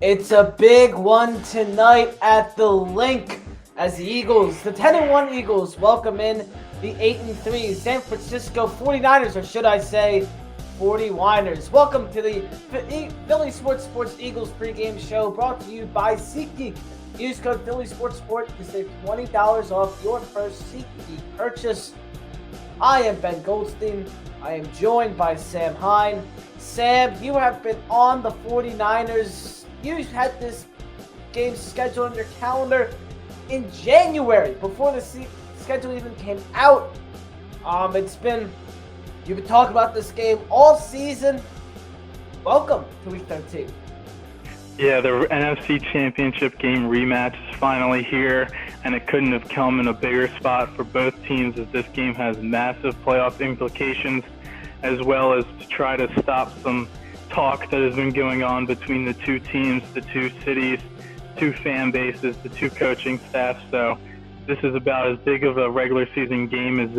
It's a big one tonight at the Link as the Eagles, the 10-1 Eagles, welcome in the 8-3 San Francisco 49ers, or should I say 40-Winers. Welcome to the Philly Sports Eagles pregame show brought to you by SeatGeek. Use code PhillySportsSport to save $20 off your first SeatGeek purchase. I am Ben Goldstein. I am joined by Sam Hine. Sam, you have been on the 49ers. You had this game scheduled on your calendar in January before the schedule even came out. You've been talking about this game all season. Welcome to Week 13. Yeah, the NFC Championship game rematch is finally here, and it couldn't have come in a bigger spot for both teams, as this game has massive playoff implications, as well as to try to stop some talk that has been going on between the two teams, the two cities, two fan bases, the two coaching staffs. So this is about as big of a regular season game as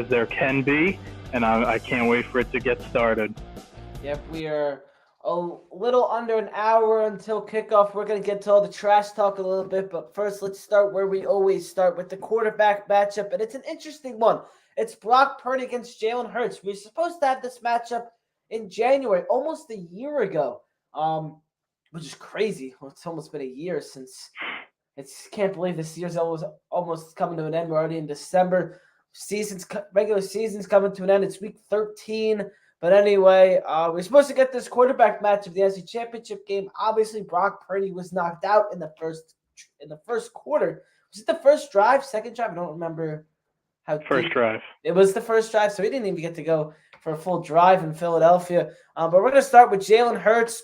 there can be, and I can't wait for it to get started. Yep, we are a little under an hour until kickoff. We're going to get to all the trash talk a little bit, but first let's start where we always start, with the quarterback matchup, and it's an interesting one. It's Brock Purdy against Jalen Hurts. We were supposed to have this matchup in January, almost a year ago, which is crazy. Well, it's almost been a year since. Can't believe this year's almost coming to an end. We're already in December. Regular season's coming to an end. It's Week 13. But anyway, we're supposed to get this quarterback match of the NFC Championship game. Obviously, Brock Purdy was knocked out in the first quarter. Was it the first drive, second drive? I don't remember. First drive. It was the first drive, so he didn't even get to go for a full drive in Philadelphia. But we're going to start with Jalen Hurts,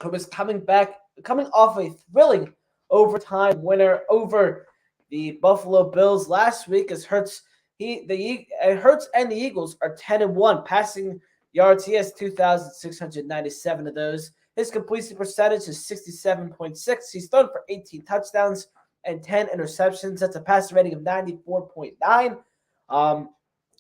who was coming off a thrilling overtime winner over the Buffalo Bills last week. As Hurts and the Eagles are 10-1 passing yards. He has 2,697 of those. His completion percentage is 67.6. He's thrown for 18 touchdowns and 10 interceptions. That's a passer rating of 94.9.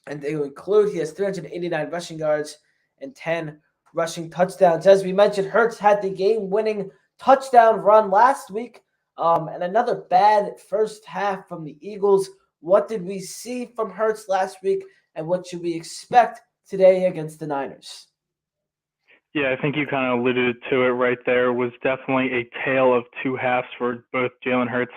And they will include, he has 389 rushing yards and 10 rushing touchdowns. As we mentioned, Hurts had the game-winning touchdown run last week, and another bad first half from the Eagles. What did we see from Hurts last week, and what should we expect today against the Niners? Yeah, I think you kind of alluded to it right there. It was definitely a tale of two halves for both Jalen Hurts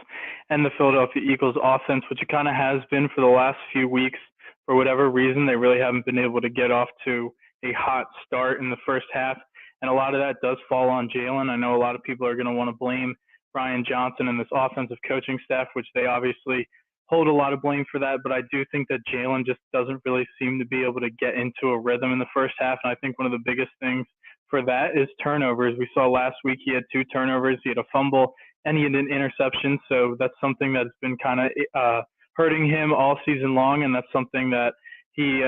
and the Philadelphia Eagles offense, which it kind of has been for the last few weeks. For whatever reason, they really haven't been able to get off to a hot start in the first half, and a lot of that does fall on Jalen. I know a lot of people are going to want to blame Brian Johnson and this offensive coaching staff, which they obviously hold a lot of blame for that, but I do think that Jalen just doesn't really seem to be able to get into a rhythm in the first half, and I think one of the biggest things for that is turnovers. We saw last week he had 2 turnovers, he had a fumble, and he had an interception, so that's something that's been kind of hurting him all season long, and that's something that he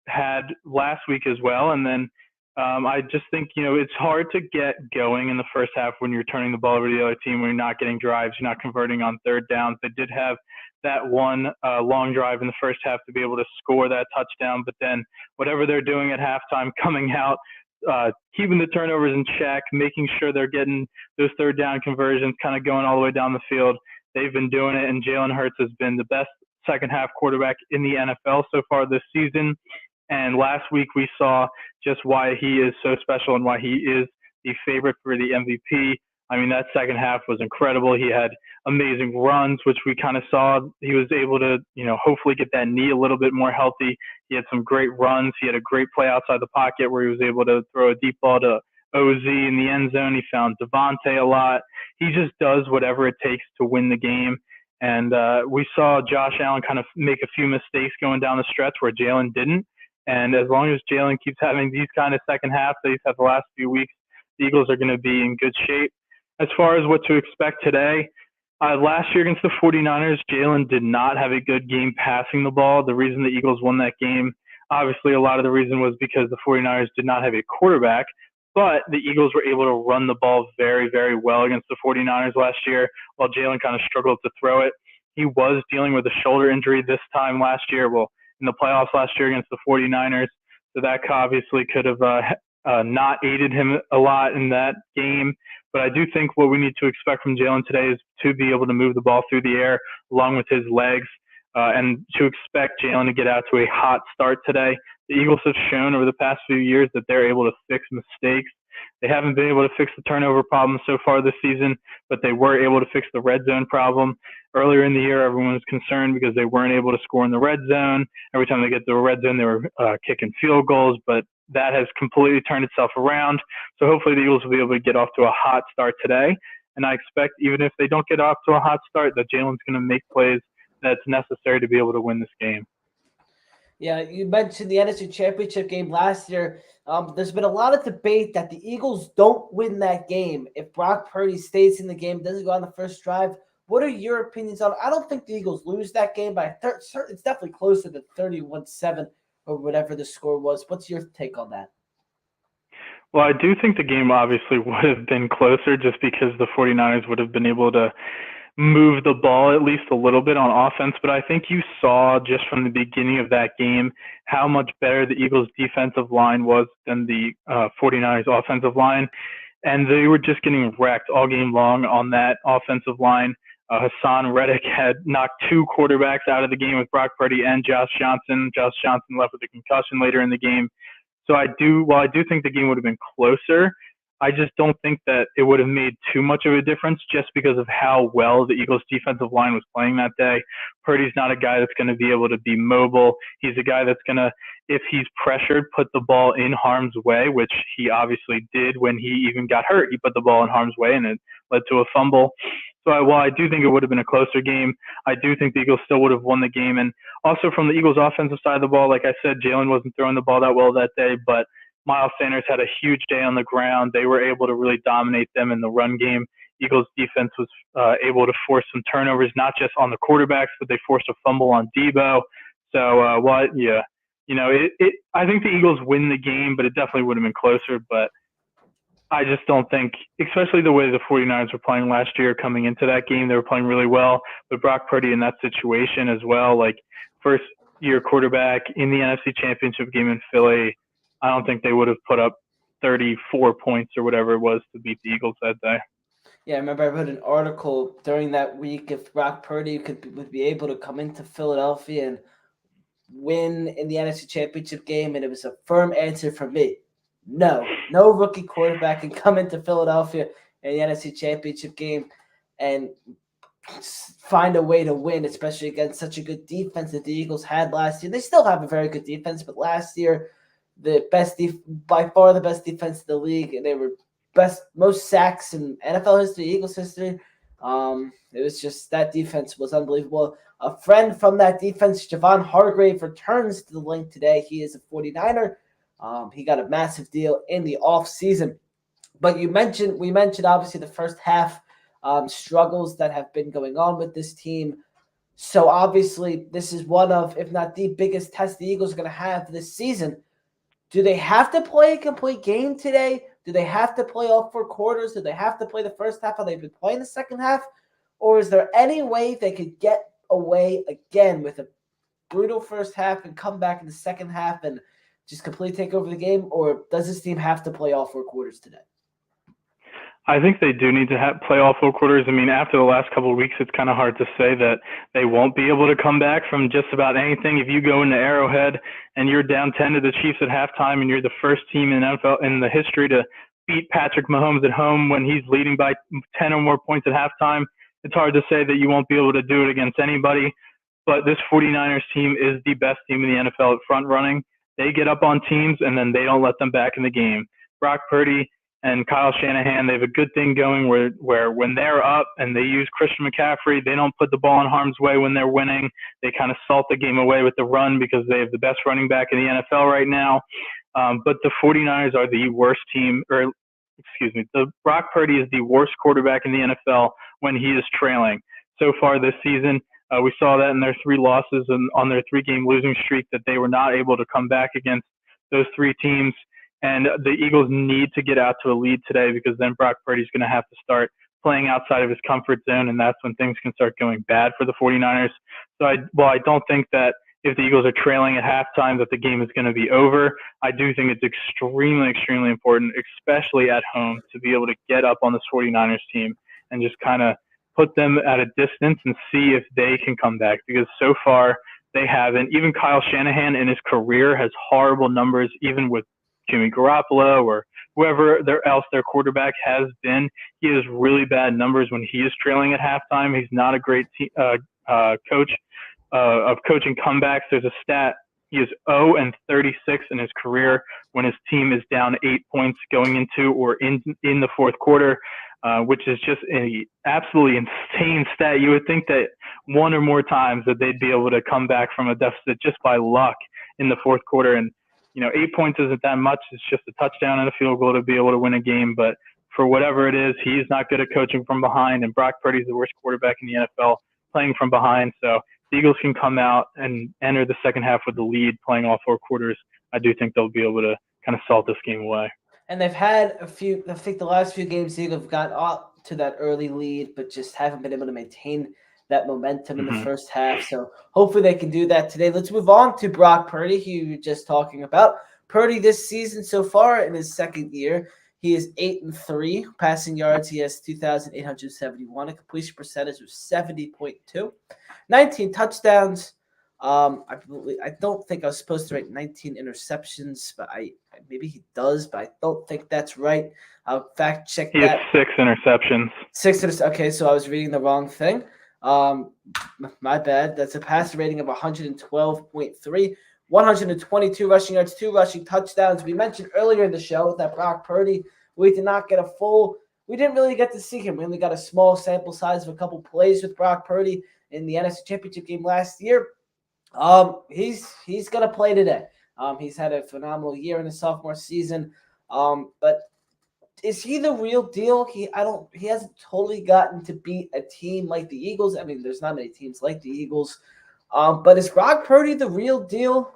had last week as well. And then I just think, it's hard to get going in the first half when you're turning the ball over to the other team, when you're not getting drives, you're not converting on third downs. They did have that one long drive in the first half to be able to score that touchdown, but then whatever they're doing at halftime, coming out, keeping the turnovers in check, making sure they're getting those third down conversions kind of going all the way down the field. They've been doing it, and Jalen Hurts has been the best second half quarterback in the NFL so far this season. And last week we saw just why he is so special and why he is the favorite for the MVP. I mean, that second half was incredible. He had amazing runs, which we kind of saw. He was able to, hopefully get that knee a little bit more healthy. He had some great runs. He had a great play outside the pocket where he was able to throw a deep ball to OZ in the end zone. He found Devontae a lot. He just does whatever it takes to win the game. And we saw Josh Allen kind of make a few mistakes going down the stretch where Jalen didn't. And as long as Jalen keeps having these kind of second halves that he's had the last few weeks, the Eagles are going to be in good shape. As far as what to expect today, last year against the 49ers, Jalen did not have a good game passing the ball. The reason the Eagles won that game, obviously a lot of the reason was because the 49ers did not have a quarterback, but the Eagles were able to run the ball very, very well against the 49ers last year, while Jalen kind of struggled to throw it. He was dealing with a shoulder injury this time last year, in the playoffs last year against the 49ers, so that obviously could have not aided him a lot in that game. But I do think what we need to expect from Jalen today is to be able to move the ball through the air along with his legs, and to expect Jalen to get out to a hot start today. The Eagles have shown over the past few years that they're able to fix mistakes. They haven't been able to fix the turnover problem so far this season, but they were able to fix the red zone problem. Earlier in the year, everyone was concerned because they weren't able to score in the red zone. Every time they get to the red zone, they were kicking field goals, but that has completely turned itself around. So hopefully the Eagles will be able to get off to a hot start today. And I expect even if they don't get off to a hot start, that Jalen's going to make plays that's necessary to be able to win this game. Yeah, you mentioned the NFC Championship game last year. There's been a lot of debate that the Eagles don't win that game if Brock Purdy stays in the game, doesn't go on the first drive. What are your opinions on it? I don't think the Eagles lose that game, but it's definitely closer to 31-7 or whatever the score was. What's your take on that? Well, I do think the game obviously would have been closer just because the 49ers would have been able to move the ball at least a little bit on offense, but I think you saw just from the beginning of that game how much better the Eagles' defensive line was than the 49ers' offensive line, and they were just getting wrecked all game long on that offensive line. Hassan Reddick had knocked two quarterbacks out of the game with Brock Purdy and Josh Johnson. Josh Johnson left with a concussion later in the game. So while I do think the game would have been closer, I just don't think that it would have made too much of a difference just because of how well the Eagles' defensive line was playing that day. Purdy's not a guy that's going to be able to be mobile. He's a guy that's going to, if he's pressured, put the ball in harm's way, which he obviously did when he even got hurt. He put the ball in harm's way, and it led to a fumble. So while I do think it would have been a closer game, I do think the Eagles still would have won the game. And also from the Eagles' offensive side of the ball, like I said, Jalen wasn't throwing the ball that well that day, but Miles Sanders had a huge day on the ground. They were able to really dominate them in the run game. Eagles defense was able to force some turnovers, not just on the quarterbacks, but they forced a fumble on Debo. So, I think the Eagles win the game, but it definitely would have been closer. But I just don't think, especially the way the 49ers were playing last year coming into that game, they were playing really well. But Brock Purdy in that situation as well, like first-year quarterback in the NFC Championship game in Philly, I don't think they would have put up 34 points or whatever it was to beat the Eagles that day. Yeah, I remember I wrote an article during that week if Brock Purdy would be able to come into Philadelphia and win in the NFC Championship game, and it was a firm answer from me. No rookie quarterback can come into Philadelphia in the NFC Championship game and find a way to win, especially against such a good defense that the Eagles had last year. They still have a very good defense, but last year, by far the best defense in the league, and they were most sacks in NFL history, Eagles history. It was just that defense was unbelievable. A friend from that defense, Javon Hargrave, returns to the link today. He is a 49er. He got a massive deal in the offseason. But we mentioned obviously the first half struggles that have been going on with this team. So obviously this is one of, if not the biggest test the Eagles are going to have this season. Do they have to play a complete game today? Do they have to play all four quarters? Do they have to play the first half? Have they been playing the second half? Or is there any way they could get away again with a brutal first half and come back in the second half and just completely take over the game? Or does this team have to play all four quarters today? I think they do need to play all four quarters. I mean, after the last couple of weeks, it's kind of hard to say that they won't be able to come back from just about anything. If you go into Arrowhead and you're down 10 to the Chiefs at halftime and you're the first team in NFL in the history to beat Patrick Mahomes at home when he's leading by 10 or more points at halftime, it's hard to say that you won't be able to do it against anybody. But this 49ers team is the best team in the NFL at front running. They get up on teams and then they don't let them back in the game. Brock Purdy and Kyle Shanahan, they have a good thing going where when they're up and they use Christian McCaffrey, they don't put the ball in harm's way when they're winning. They kind of salt the game away with the run because they have the best running back in the NFL right now. But the 49ers are the worst team, Brock Purdy is the worst quarterback in the NFL when he is trailing. So far this season, we saw that in their 3 losses and on their 3-game losing streak that they were not able to come back against those 3 teams. And the Eagles need to get out to a lead today because then Brock Purdy's going to have to start playing outside of his comfort zone, and that's when things can start going bad for the 49ers. So while I don't think that if the Eagles are trailing at halftime that the game is going to be over. I do think it's extremely, extremely important, especially at home, to be able to get up on this 49ers team and just kind of put them at a distance and see if they can come back, because so far they haven't. Even Kyle Shanahan in his career has horrible numbers, even with Jimmy Garoppolo or whoever else their quarterback has been. He has really bad numbers when he is trailing at halftime. He's not a great coach of coaching comebacks. There's a stat. He is 0-36 in his career when his team is down 8 points going into or in the fourth quarter, which is just an absolutely insane stat. You would think that one or more times that they'd be able to come back from a deficit just by luck in the fourth quarter. And 8 points isn't that much. It's just a touchdown and a field goal to be able to win a game. But for whatever it is, he's not good at coaching from behind, and Brock Purdy's the worst quarterback in the NFL playing from behind. So the Eagles can come out and enter the second half with the lead, playing all 4 quarters. I do think they'll be able to kind of salt this game away. And they've had I think the last few games, the Eagles have got up to that early lead, but just haven't been able to maintain that momentum in the first half. So hopefully they can do that today. Let's move on to Brock Purdy, who you were just talking about. Purdy this season so far in his second year, he is 8-3. Passing yards, he has 2,871. A completion percentage of 70.2. 19 touchdowns. I don't think I was supposed to write 19 interceptions, but maybe he does, but I don't think that's right. I'll fact check that. He has 6 interceptions. 6 interceptions. Okay, so I was reading the wrong thing. My bad. That's a passer rating of 112.3. 122 rushing yards, 2 rushing touchdowns. We mentioned earlier in the show that Brock Purdy, we didn't really get to see him. We only got a small sample size of a couple plays with Brock Purdy in the NFC Championship game last year. He's gonna play today. He's had a phenomenal year in his sophomore season. But is he the real deal? He hasn't totally gotten to beat a team like the Eagles. I mean, there's not many teams like the Eagles. But is Brock Purdy the real deal?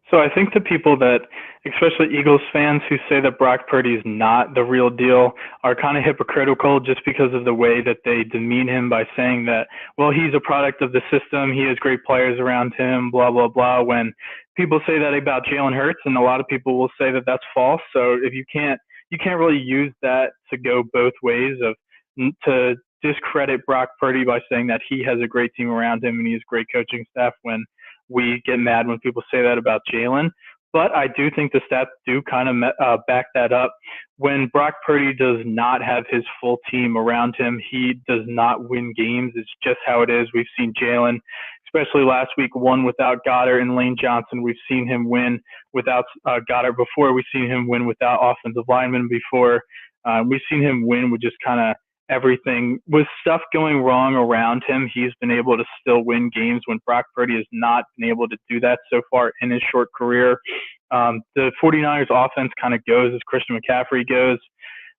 So I think the people that, especially Eagles fans, who say that Brock Purdy is not the real deal are kind of hypocritical just because of the way that they demean him by saying that, well, he's a product of the system, he has great players around him, blah, blah, blah. When people say that about Jalen Hurts, and a lot of people will say that that's false. So if you can't really use that to go both ways, to discredit Brock Purdy by saying that he has a great team around him and he has great coaching staff, when we get mad when people say that about Jalen. But I do think the stats do kind of back that up. When Brock Purdy does not have his full team around him, he does not win games. It's just how it is. We've seen Jalen, especially last week, won without Goddard and Lane Johnson. We've seen him win without Goddard before. We've seen him win without offensive linemen before. We've seen him win with just kind of everything. With stuff going wrong around him, he's been able to still win games when Brock Purdy has not been able to do that so far in his short career. The 49ers offense kind of goes as Christian McCaffrey goes.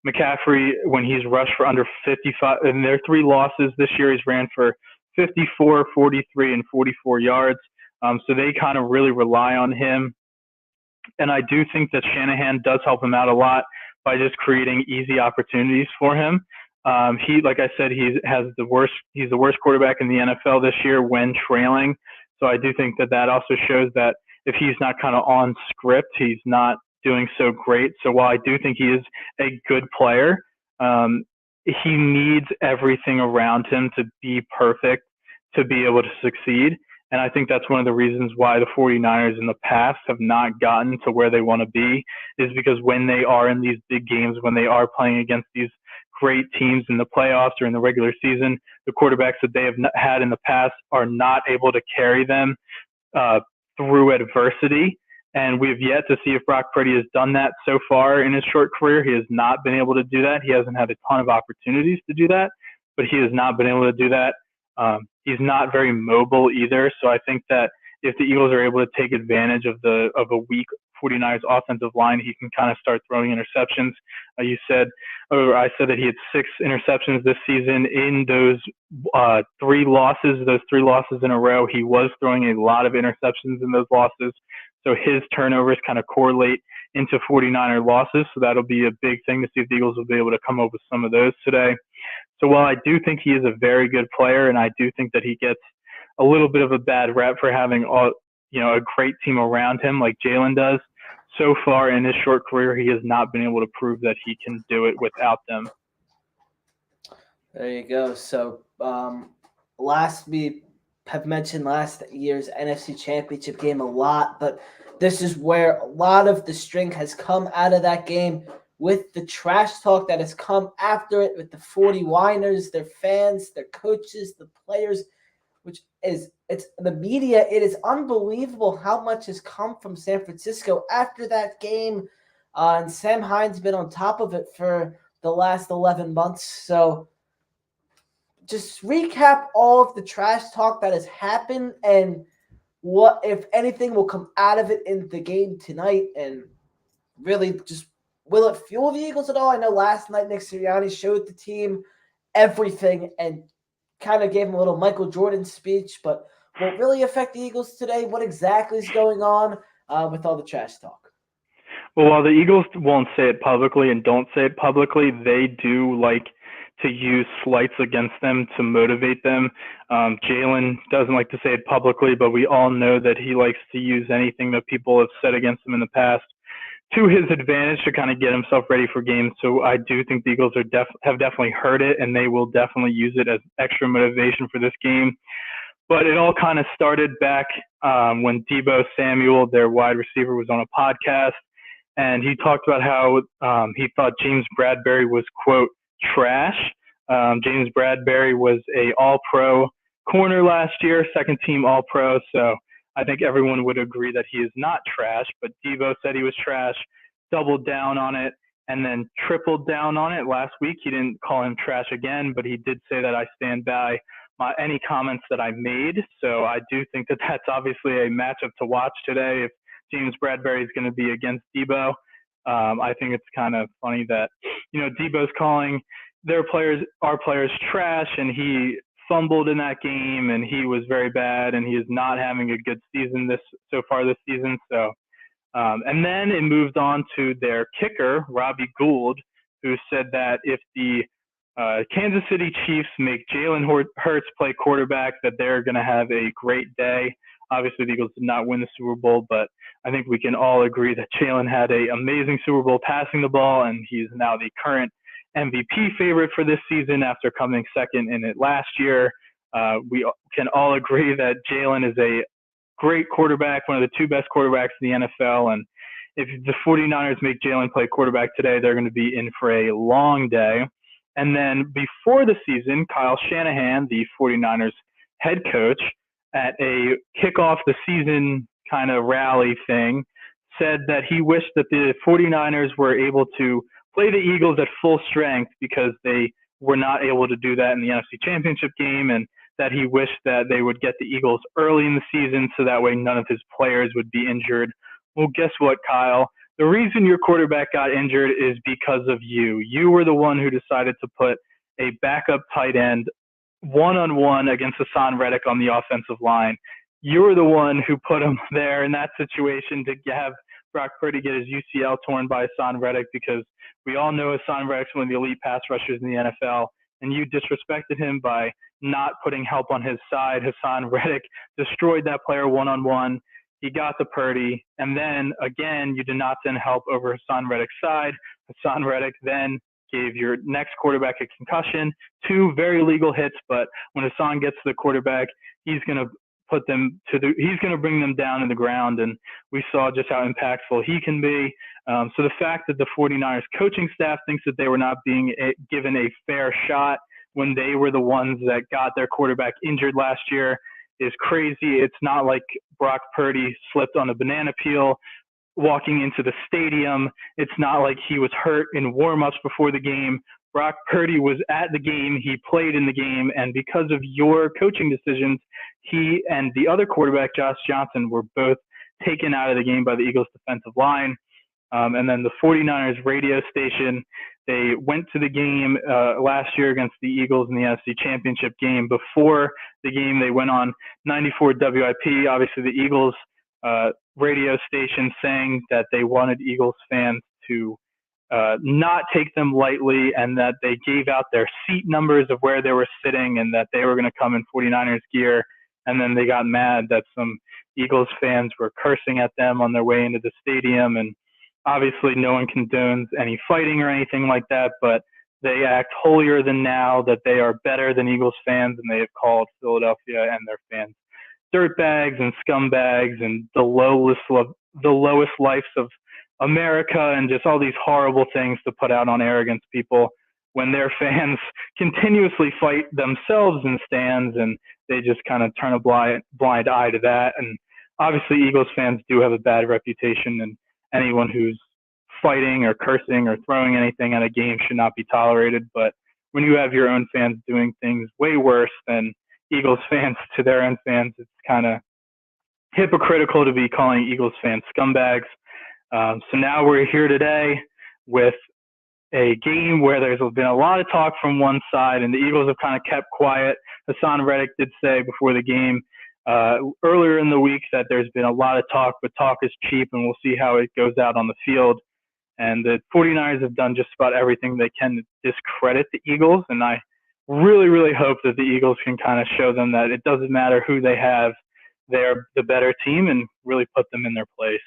McCaffrey, when he's rushed for under 55, in their 3 losses this year, he's ran for 54, 43, and 44 yards. So they kind of really rely on him. And I do think that Shanahan does help him out a lot by just creating easy opportunities for him. Like I said, he's the worst quarterback in the NFL this year when trailing. So I do think that also shows that if he's not kind of on script, he's not doing so great. So while I do think he is a good player, he needs everything around him to be perfect to be able to succeed. And I think that's one of the reasons why the 49ers in the past have not gotten to where they want to be, is because when they are in these big games, when they are playing against these great teams in the playoffs or in the regular season, the quarterbacks that they have had in the past are not able to carry them through adversity. And we've yet to see if Brock Purdy has done that so far in his short career. He has not been able to do that. He hasn't had a ton of opportunities to do that, but he has not been able to do that. He's not very mobile either. So I think that if the Eagles are able to take advantage of a weak 49ers offensive line, he can kind of start throwing interceptions. I said that he had 6 interceptions this season. In those 3 losses in a row, he was throwing a lot of interceptions in those losses. So his turnovers kind of correlate into 49er losses. So that'll be a big thing to see if the Eagles will be able to come up with some of those today. So while I do think he is a very good player, and I do think that he gets a little bit of a bad rep for having a great team around him like Jalen does. So far in his short career, he has not been able to prove that he can do it without them. There you go. So, we have mentioned last year's NFC Championship game a lot, but this is where a lot of the string has come out of that game with the trash talk that has come after it with the 49ers, their fans, their coaches, the players, it's the media. It is unbelievable how much has come from San Francisco after that game. And Sam Hines been on top of it for the last 11 months. So, just recap all of the trash talk that has happened and what, if anything, will come out of it in the game tonight, and really just will it fuel the Eagles at all? I know last night Nick Sirianni showed the team everything and kind of gave them a little Michael Jordan speech, but will it really affect the Eagles today? What exactly is going on with all the trash talk? Well, while the Eagles won't say it publicly and don't say it publicly, they do like to use slights against them to motivate them. Jalen doesn't like to say it publicly, but we all know that he likes to use anything that people have said against him in the past to his advantage to kind of get himself ready for games. So I do think the Eagles have definitely heard it, and they will definitely use it as extra motivation for this game. But it all kind of started back when Deebo Samuel, their wide receiver, was on a podcast, and he talked about how he thought James Bradberry was, quote, trash. James Bradberry was a all-pro corner last year, second-team all-pro, so I think everyone would agree that he is not trash, but Deebo said he was trash, doubled down on it, and then tripled down on it last week. He didn't call him trash again, but he did say that I stand by any comments that I made. So I do think that that's obviously a matchup to watch today if James Bradberry is going to be against Deebo. I think it's kind of funny that, Deebo's calling our players trash, and he fumbled in that game, and he was very bad, and he is not having a good season so far this season. So, and then it moved on to their kicker, Robbie Gould, who said that if the Kansas City Chiefs make Jalen Hurts play quarterback, that they're going to have a great day. Obviously, the Eagles did not win the Super Bowl, but I think we can all agree that Jalen had an amazing Super Bowl passing the ball, and he's now the current MVP favorite for this season after coming second in it last year. We can all agree that Jalen is a great quarterback, one of the two best quarterbacks in the NFL, and if the 49ers make Jalen play quarterback today, they're going to be in for a long day. And then before the season, Kyle Shanahan, the 49ers head coach, at a kickoff the season kind of rally thing, said that he wished that the 49ers were able to play the Eagles at full strength because they were not able to do that in the NFC Championship game, and that he wished that they would get the Eagles early in the season so that way none of his players would be injured. Well, guess what, Kyle? The reason your quarterback got injured is because of you. You were the one who decided to put a backup tight end one-on-one against Hassan Reddick on the offensive line. You were the one who put him there in that situation to have Brock Purdy get his UCL torn by Hassan Reddick, because we all know Hassan Reddick's one of the elite pass rushers in the NFL, and you disrespected him by not putting help on his side. Hassan Reddick destroyed that player one-on-one. He got the Purdy, and then, again, you did not send help over Hassan Reddick's side. Hassan Reddick then gave your next quarterback a concussion, 2 very legal hits, but when Hassan gets to the quarterback, he's going to he's going to bring them down to the ground, and we saw just how impactful he can be. So the fact that the 49ers coaching staff thinks that they were not being given a fair shot when they were the ones that got their quarterback injured last year is crazy. It's not like Brock Purdy slipped on a banana peel walking into the stadium. It's not like he was hurt in warm-ups before the game. Brock Purdy was at the game. He played in the game. And because of your coaching decisions, he and the other quarterback, Josh Johnson, were both taken out of the game by the Eagles defensive line. And then the 49ers radio station, they went to the game last year against the Eagles in the NFC Championship game. Before the game, they went on 94 WIP. Obviously, the Eagles radio station saying that they wanted Eagles fans to not take them lightly, and that they gave out their seat numbers of where they were sitting, and that they were going to come in 49ers gear, and then they got mad that some Eagles fans were cursing at them on their way into the stadium. And obviously no one condones any fighting or anything like that, but they act holier than now that they are better than Eagles fans, and they have called Philadelphia and their fans dirtbags and scumbags and the lowest lives of America, and just all these horrible things to put out on arrogance people when their fans continuously fight themselves in stands, and they just kind of turn a blind eye to that. And obviously Eagles fans do have a bad reputation, and anyone who's fighting or cursing or throwing anything at a game should not be tolerated. But when you have your own fans doing things way worse than Eagles fans to their own fans, it's kind of hypocritical to be calling Eagles fans scumbags. So now we're here today with a game where there's been a lot of talk from one side, and the Eagles have kind of kept quiet. Hassan Reddick did say before the game earlier in the week that there's been a lot of talk, but talk is cheap, and we'll see how it goes out on the field. And the 49ers have done just about everything they can to discredit the Eagles, and I really, really hope that the Eagles can kind of show them that it doesn't matter who they have, they're the better team, and really put them in their place.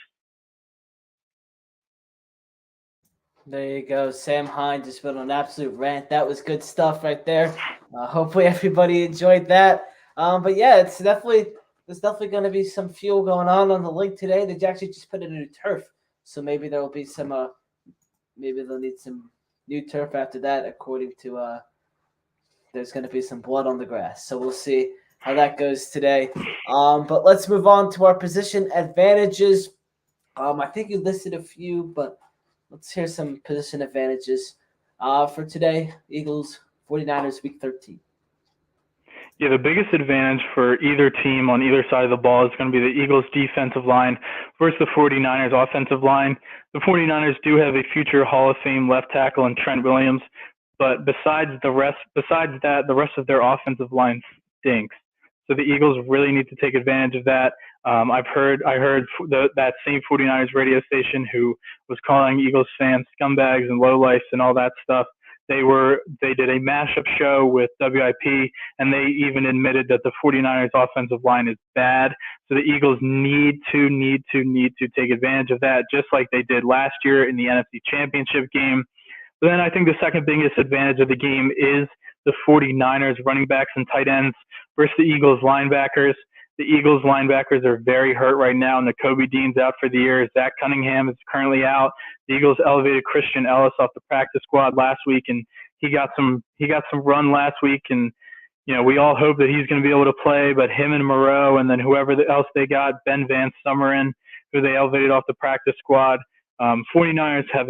There you go. Sam Hine just went on an absolute rant. That was good stuff right there. Hopefully everybody enjoyed that. But yeah, there's definitely going to be some fuel going on the link today. They actually just put in a new turf, so maybe there will be some. Maybe they'll need some new turf after that. According to there's going to be some blood on the grass, so we'll see how that goes today. But let's move on to our position advantages. I think you listed a few, but let's hear some position advantages for today. Eagles, 49ers, Week 13. Yeah, the biggest advantage for either team on either side of the ball is going to be the Eagles' defensive line versus the 49ers' offensive line. The 49ers do have a future Hall of Fame left tackle in Trent Williams, but besides that, the rest of their offensive line stinks. So the Eagles really need to take advantage of that. I heard that same 49ers radio station who was calling Eagles fans scumbags and lowlifes and all that stuff. They did a mashup show with WIP, and they even admitted that the 49ers offensive line is bad. So the Eagles need to take advantage of that, just like they did last year in the NFC Championship game. But then I think the second biggest advantage of the game is the 49ers running backs and tight ends versus the Eagles linebackers. The Eagles linebackers are very hurt right now, and Nakobe Dean's out for the year. Zach Cunningham is currently out. The Eagles elevated Christian Ellis off the practice squad last week, and he got some run last week. And we all hope that he's going to be able to play. But him and Moreau, and then whoever else they got, Ben Van Sumeren, who they elevated off the practice squad. 49ers have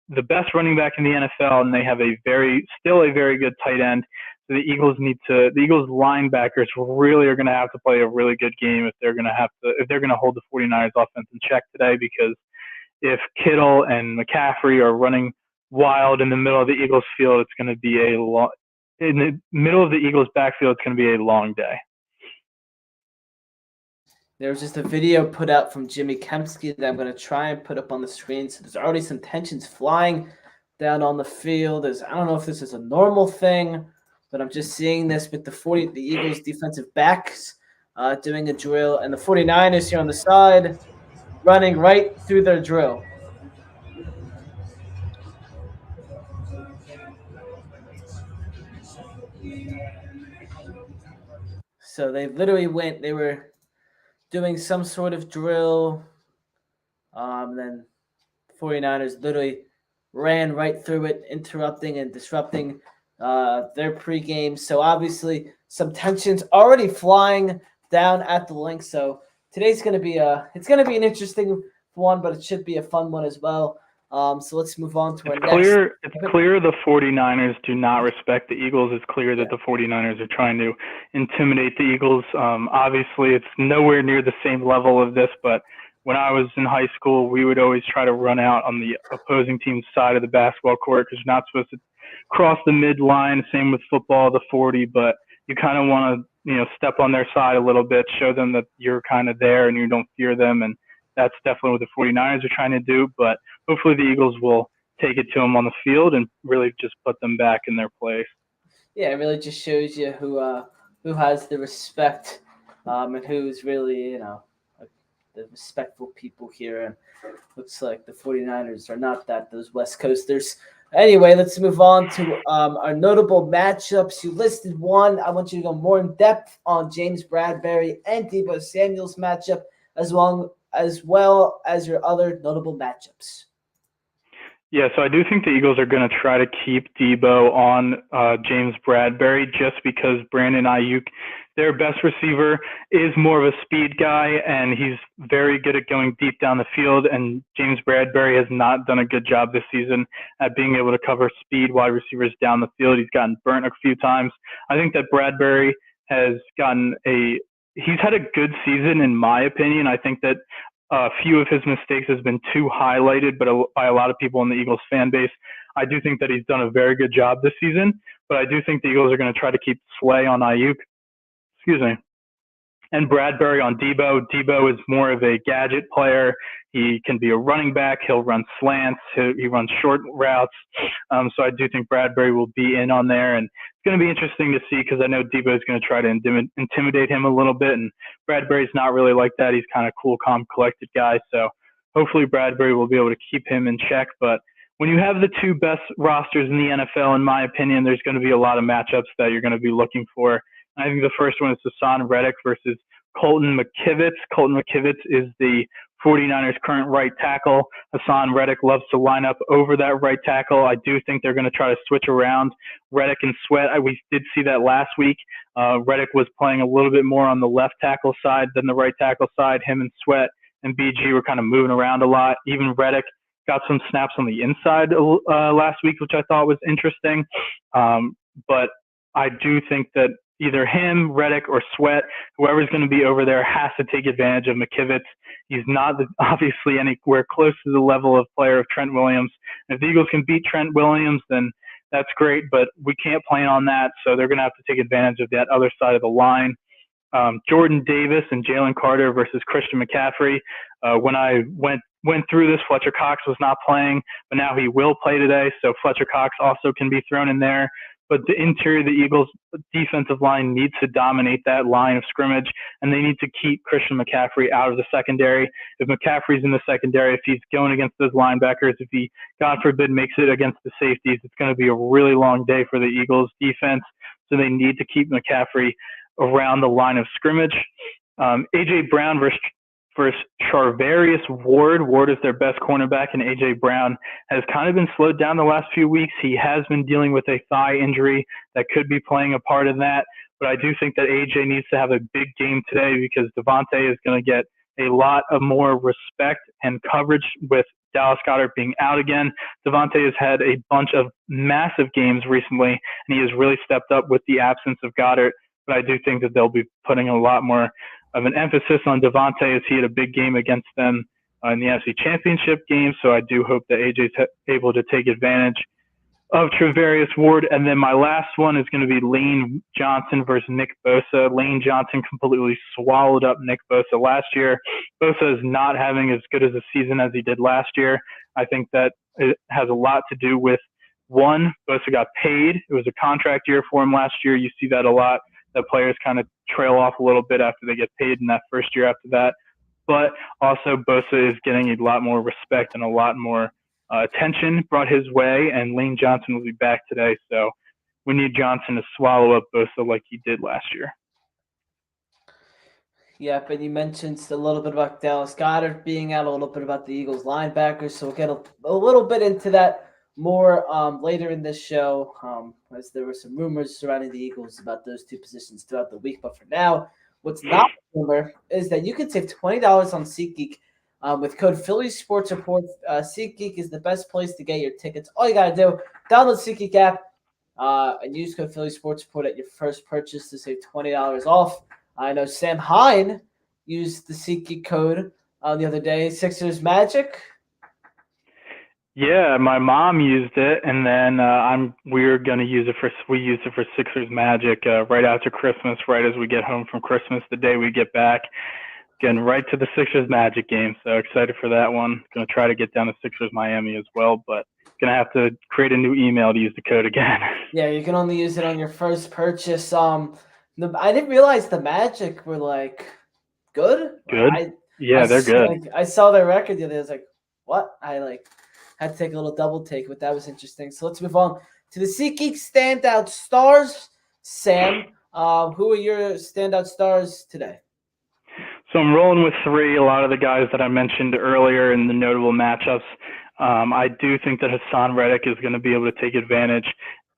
the best running back in the NFL, and they have still a very good tight end. So the Eagles linebackers really are going to have to play a really good game if they're going to hold the 49ers offense in check today, because if Kittle and McCaffrey are running wild in the middle of the Eagles field, it's going to be in the middle of the Eagles backfield, it's going to be a long day. There was just a video put out from Jimmy Kempski that I'm going to try and put up on the screen. So there's already some tensions flying down on the field. I don't know if this is a normal thing, but I'm just seeing this with the Eagles defensive backs doing a drill, and the 49ers here on the side running right through their drill. So they were doing some sort of drill. Then 49ers literally ran right through it, interrupting and disrupting their pregame. So obviously some tensions already flying down at the link. So today's going to be an interesting one, but it should be a fun one as well. So let's move on to our next. It's clear the 49ers do not respect the Eagles. It's clear that the 49ers are trying to intimidate the Eagles. Obviously, it's nowhere near the same level of this, but when I was in high school, we would always try to run out on the opposing team's side of the basketball court because you're not supposed to cross the midline. Same with football, the 40, but you kind of want to, step on their side a little bit, show them that you're kind of there and you don't fear them. And that's definitely what the 49ers are trying to do. But hopefully the Eagles will take it to them on the field and really just put them back in their place. Yeah, it really just shows you who has the respect and who's really, the respectful people here. And looks like the 49ers are not those West Coasters. Anyway, let's move on to our notable matchups. You listed one. I want you to go more in depth on James Bradberry and Deebo Samuel's matchup, as well as your other notable matchups. Yeah, so I do think the Eagles are going to try to keep Deebo on James Bradberry just because Brandon Ayuk, their best receiver, is more of a speed guy, and he's very good at going deep down the field, and James Bradberry has not done a good job this season at being able to cover speed wide receivers down the field. He's gotten burnt a few times. I think that Bradberry has he's had a good season in my opinion. I think that a few of his mistakes has been too highlighted, but by a lot of people in the Eagles fan base. I do think that he's done a very good job this season, but I do think the Eagles are going to try to keep Slay on Ayuk. Excuse me. And Bradberry on Deebo. Deebo is more of a gadget player. He can be a running back. He'll run slants. He runs short routes. So I do think Bradberry will be in on there. And it's going to be interesting to see because I know Deebo is going to try to intimidate him a little bit. And Bradberry's not really like that. He's kind of cool, calm, collected guy. So hopefully Bradberry will be able to keep him in check. But when you have the two best rosters in the NFL, in my opinion, there's going to be a lot of matchups that you're going to be looking for. I think the first one is Hassan Reddick versus Colton McKivitz. Colton McKivitz is the 49ers' current right tackle. Hassan Reddick loves to line up over that right tackle. I do think they're going to try to switch around Reddick and Sweat. We did see that last week. Reddick was playing a little bit more on the left tackle side than the right tackle side. Him and Sweat and BG were kind of moving around a lot. Even Reddick got some snaps on the inside last week, which I thought was interesting. But I do think that either him, Reddick, or Sweat, whoever's going to be over there has to take advantage of McKivitz. He's not obviously anywhere close to the level of player of Trent Williams. If the Eagles can beat Trent Williams, then that's great, but we can't plan on that, so they're going to have to take advantage of that other side of the line. Jordan Davis and Jalen Carter versus Christian McCaffrey. When I went through this, Fletcher Cox was not playing, but now he will play today, so Fletcher Cox also can be thrown in there. But the interior of the Eagles' defensive line needs to dominate that line of scrimmage, and they need to keep Christian McCaffrey out of the secondary. If McCaffrey's in the secondary, if he's going against those linebackers, if he, God forbid, makes it against the safeties, it's going to be a really long day for the Eagles' defense. So they need to keep McCaffrey around the line of scrimmage. A.J. Brown versus Charvarius Ward. Ward is their best cornerback, and A.J. Brown has kind of been slowed down the last few weeks. He has been dealing with a thigh injury that could be playing a part in that. But I do think that A.J. needs to have a big game today because Devontae is going to get a lot of more respect and coverage with Dallas Goedert being out again. Devontae has had a bunch of massive games recently, and he has really stepped up with the absence of Goedert. But I do think that they'll be putting a lot more of an emphasis on Devontae as he had a big game against them in the NFC Championship game. So I do hope that AJ's able to take advantage of Charvarius Ward. And then my last one is going to be Lane Johnson versus Nick Bosa. Lane Johnson completely swallowed up Nick Bosa last year. Bosa is not having as good as a season as he did last year. I think that it has a lot to do with, one, Bosa got paid. It was a contract year for him last year. You see that a lot. The players kind of trail off a little bit after they get paid in that first year after that. But also Bosa is getting a lot more respect and a lot more attention brought his way, and Lane Johnson will be back today. So we need Johnson to swallow up Bosa like he did last year. Yep, and you mentioned a little bit about Dallas Goedert being out, a little bit about the Eagles linebackers. So we'll get a little bit into that more later in this show, as there were some rumors surrounding the Eagles about those two positions throughout the week. But for now, what's not a rumor is that you can save $20 on SeatGeek with code Philly Sports Report. SeatGeek is the best place to get your tickets. All you got to do, download the SeatGeek app and use code Philly Sports Report at your first purchase to save $20 off. I know Sam Hine used the SeatGeek code the other day, Sixers Magic. Yeah, my mom used it, and then we used it for Sixers Magic right after Christmas, right as we get home from Christmas, the day we get back, getting right to the Sixers Magic game. So excited for that one. Going to try to get down to Sixers Miami as well, but going to have to create a new email to use the code again. Yeah, you can only use it on your first purchase. I didn't realize the Magic were like good. Good. Yeah, they're good. I saw their record the other day. I was like, what? I like had to take a little double take, but that was interesting. So let's move on to the SeatGeek standout stars. Sam, who are your standout stars today? So I'm rolling with three. A lot of the guys that I mentioned earlier in the notable matchups. I do think that Hassan Reddick is going to be able to take advantage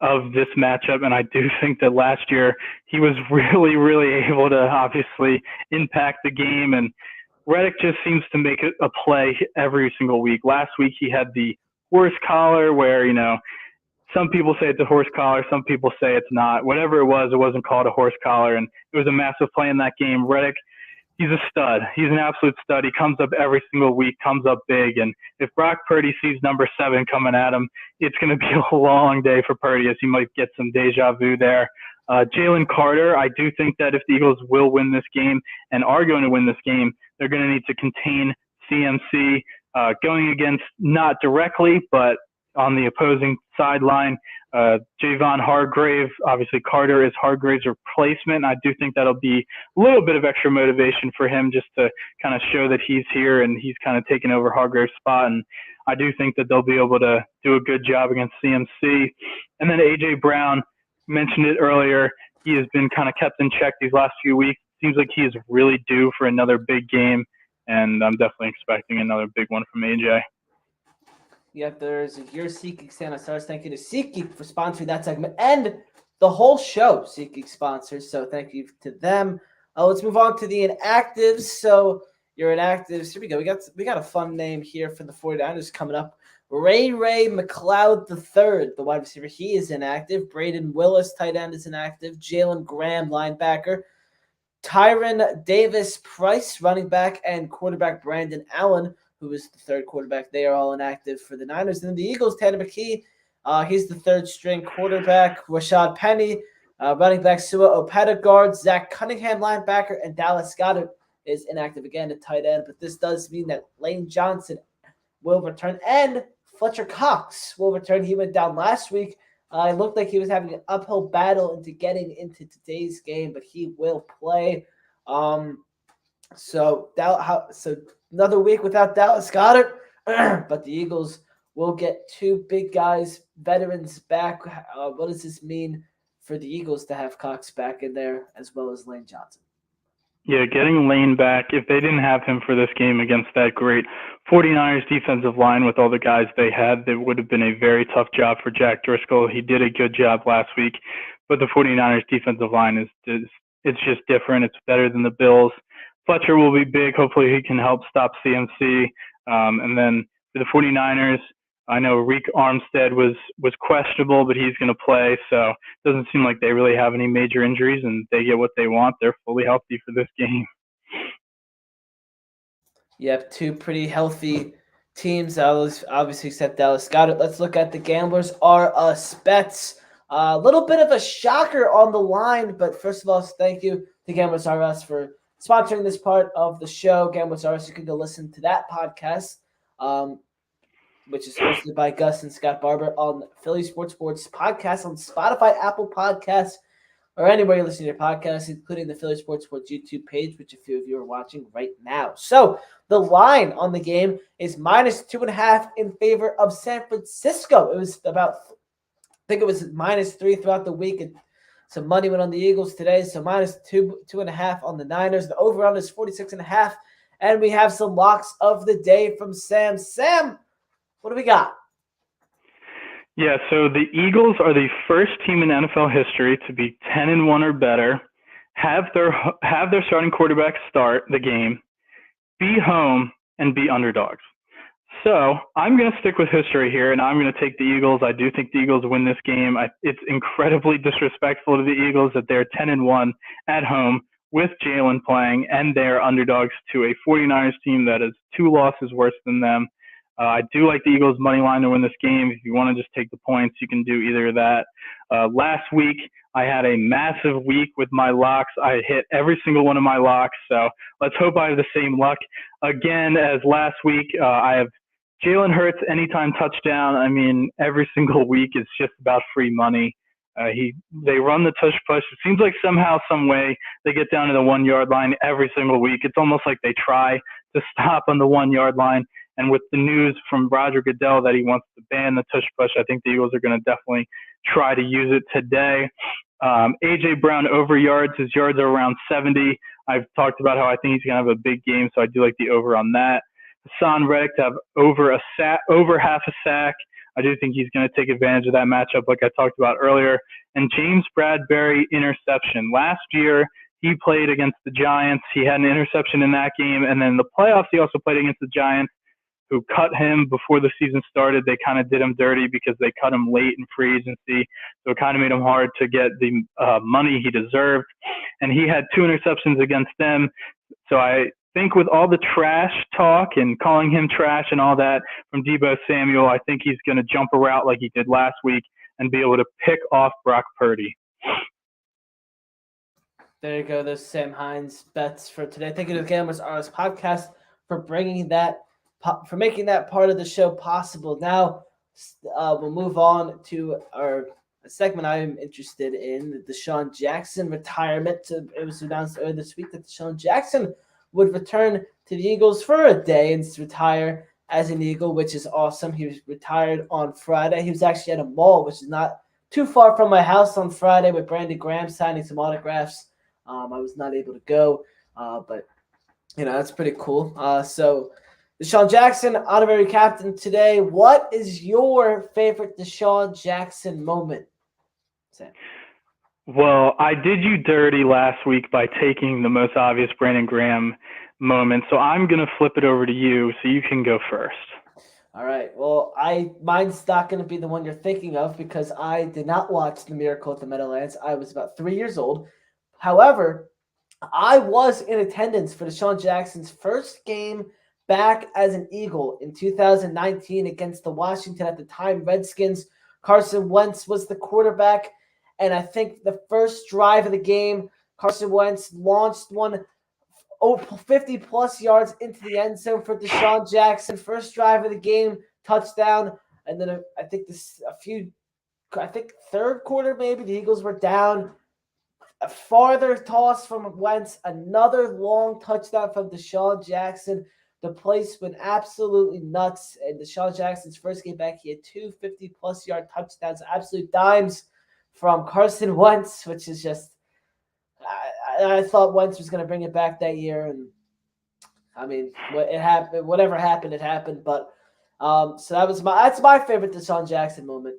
of this matchup, and I do think that last year he was really, really able to obviously impact the game, and Reddick just seems to make a play every single week. Last week he had the horse collar where, some people say it's a horse collar, some people say it's not. Whatever it wasn't called a horse collar, and it was a massive play in that game. Reddick, he's a stud. He's an absolute stud. He comes up every single week, comes up big. And if Brock Purdy sees number 7 coming at him, it's going to be a long day for Purdy as he might get some deja vu there. Jalen Carter, I do think that if the Eagles will win this game and are going to win this game, they're going to need to contain CMC going against not directly, but on the opposing sideline. Javon Hargrave, obviously Carter is Hargrave's replacement. I do think that'll be a little bit of extra motivation for him just to kind of show that he's here and he's kind of taken over Hargrave's spot. And I do think that they'll be able to do a good job against CMC. And then A.J. Brown, mentioned it earlier, he has been kind of kept in check these last few weeks. Seems like he is really due for another big game, and I'm definitely expecting another big one from A.J. Yep, there's your SeatGeek Santa Stars. Thank you to SeatGeek for sponsoring that segment and the whole show. SeatGeek sponsors, so thank you to them. Let's move on to the inactives. So your inactives. Here we go. We got a fun name here for the 49ers coming up. Ray McLeod III, the wide receiver, he is inactive. Braden Willis, tight end, is inactive. Jalen Graham, linebacker. Tyron Davis Price, running back, and quarterback Brandon Allen, who is the third quarterback. They are all inactive for the Niners. And then the Eagles, Tanner McKee, he's the third string quarterback. Rashad Penny, running back. Sua Opeta, guard. Zach Cunningham, linebacker. And Dallas Goedert is inactive again at tight end. But this does mean that Lane Johnson will return. And Fletcher Cox will return. He went down last week. It looked like he was having an uphill battle into getting into today's game, but he will play. So another week without Dallas Goedert, but the Eagles will get two big guys, veterans back. What does this mean for the Eagles to have Cox back in there as well as Lane Johnson? Yeah, getting Lane back, if they didn't have him for this game against that great 49ers defensive line with all the guys they had, it would have been a very tough job for Jack Driscoll. He did a good job last week, but the 49ers defensive line it's just different. It's better than the Bills. Fletcher will be big. Hopefully he can help stop CMC. And then for the 49ers, I know Reek Armstead was questionable, but he's going to play. So it doesn't seem like they really have any major injuries, and they get what they want. They're fully healthy for this game. Yep, two pretty healthy teams. Obviously, except Dallas Goedert. Let's look at the Gamblers R Us bets. A little bit of a shocker on the line, but first of all, thank you to Gamblers R Us for sponsoring this part of the show. Gamblers R Us, you can go listen to that podcast, which is hosted by Gus and Scott Barber on Philly Sports podcast on Spotify, Apple Podcasts, or anywhere you listen to your podcasts, including the Philly Sports YouTube page, which a few of you are watching right now. So the line on the game is -2.5 in favor of San Francisco. It was I think it was -3 throughout the week, and some money went on the Eagles today, so -2.5 on the Niners. The over-under is 46.5, and we have some locks of the day from Sam. Sam, what do we got? Yeah, so the Eagles are the first team in NFL history to be 10-1 or better, have their starting quarterback start the game, be home, and be underdogs. So I'm going to stick with history here, and I'm going to take the Eagles. I do think the Eagles win this game. It's incredibly disrespectful to the Eagles that they're 10-1 at home with Jalen playing, and they're underdogs to a 49ers team that is 2 losses worse than them. I do like the Eagles' money line to win this game. If you want to just take the points, you can do either of that. Last week, I had a massive week with my locks. I hit every single one of my locks, so let's hope I have the same luck again as last week. I have Jalen Hurts anytime touchdown. I mean, every single week is just about free money. They run the tush push. It seems like somehow, some way, they get down to the 1 yard line every single week. It's almost like they try to stop on the 1 yard line. And with the news from Roger Goodell that he wants to ban the tush push, I think the Eagles are going to definitely try to use it today. A.J. Brown over yards. His yards are around 70. I've talked about how I think he's going to have a big game, so I do like the over on that. Hassan Reddick to have over half a sack. I do think he's going to take advantage of that matchup like I talked about earlier. And James Bradbury interception. Last year, he played against the Giants. He had an interception in that game. And then in the playoffs, he also played against the Giants, who cut him before the season started. They kind of did him dirty because they cut him late in free agency. So it kind of made him hard to get the money he deserved. And he had 2 interceptions against them. So I think with all the trash talk and calling him trash and all that from Deebo Samuel, I think he's going to jump a route like he did last week and be able to pick off Brock Purdy. There you go. There's Sam Hines bets for today. Thank you to the Gamblers RS podcast for making that part of the show possible. Now we'll move on to our segment I am interested in, the Deshaun Jackson retirement. It was announced earlier this week that Deshaun Jackson would return to the Eagles for a day and retire as an Eagle, which is awesome. He was retired on Friday. He was actually at a mall, which is not too far from my house, on Friday with Brandon Graham signing some autographs. I was not able to go, but that's pretty cool. So Deshaun Jackson, honorary captain today. What is your favorite Deshaun Jackson moment, Sam? Well, I did you dirty last week by taking the most obvious Brandon Graham moment, so I'm going to flip it over to you so you can go first. All right. Well, mine's not going to be the one you're thinking of because I did not watch The Miracle at the Meadowlands. I was about 3 years old. However, I was in attendance for Deshaun Jackson's first game back as an Eagle in 2019 against the Washington, at the time, Redskins. Carson Wentz was the quarterback, and I think the first drive of the game, Carson Wentz launched one 50-plus yards into the end zone for Deshaun Jackson. First drive of the game, touchdown, and then I think third quarter maybe, the Eagles were down. A farther toss from Wentz, another long touchdown from Deshaun Jackson. The place went absolutely nuts. And Deshaun Jackson's first game back, he had 2 50-plus yard touchdowns, absolute dimes from Carson Wentz, which is just I thought Wentz was going to bring it back that year. And, I mean, it happened. Whatever happened, it happened. But so that's my favorite Deshaun Jackson moment.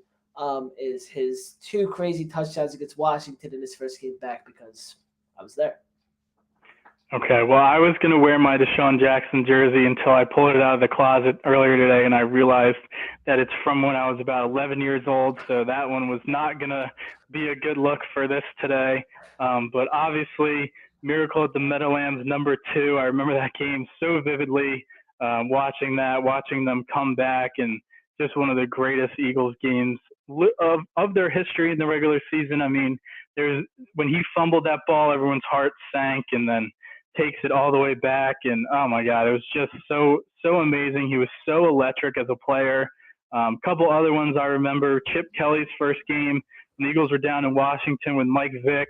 Is his 2 crazy touchdowns against Washington in his first game back, because I was there. Okay, well, I was going to wear my Deshaun Jackson jersey until I pulled it out of the closet earlier today, and I realized that it's from when I was about 11 years old, so that one was not going to be a good look for this today. But obviously, Miracle at the Meadowlands #2, I remember that game so vividly, watching them come back, and just one of the greatest Eagles games of their history in the regular season. I mean, when he fumbled that ball, everyone's heart sank, and then takes it all the way back, and oh my God, it was just so amazing. He was so electric as a player. Couple other ones I remember: Chip Kelly's first game, the Eagles were down in Washington with Mike Vick.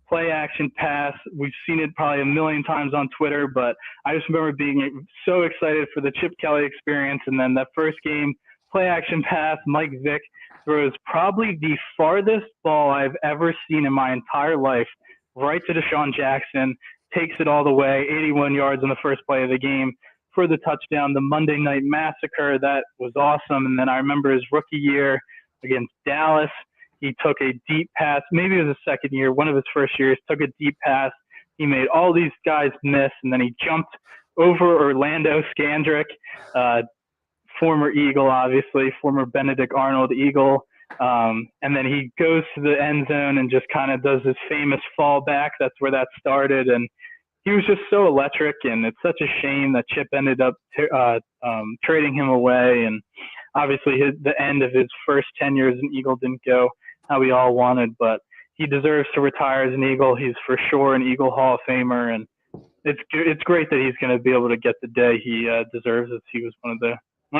Play action pass. We've seen it probably a million times on Twitter, but I just remember being so excited for the Chip Kelly experience. And then that first game, play action pass, Mike Vick throws probably the farthest ball I've ever seen in my entire life, right to Deshaun Jackson, takes it all the way, 81 yards on the first play of the game for the touchdown. The Monday Night Massacre, that was awesome. And then I remember his rookie year against Dallas, he took a deep pass. Maybe it was his second year, one of his first years, took a deep pass. He made all these guys miss, and then he jumped over Orlando Scandrick, former Eagle, obviously, former Benedict Arnold Eagle. And then he goes to the end zone and just kind of does his famous fallback. That's where that started. And he was just so electric, and it's such a shame that Chip ended up trading him away. And obviously the end of his first 10 years as an Eagle didn't go how we all wanted, but he deserves to retire as an Eagle. He's for sure an Eagle Hall of Famer, and it's great that he's going to be able to get the day he deserves, as he was one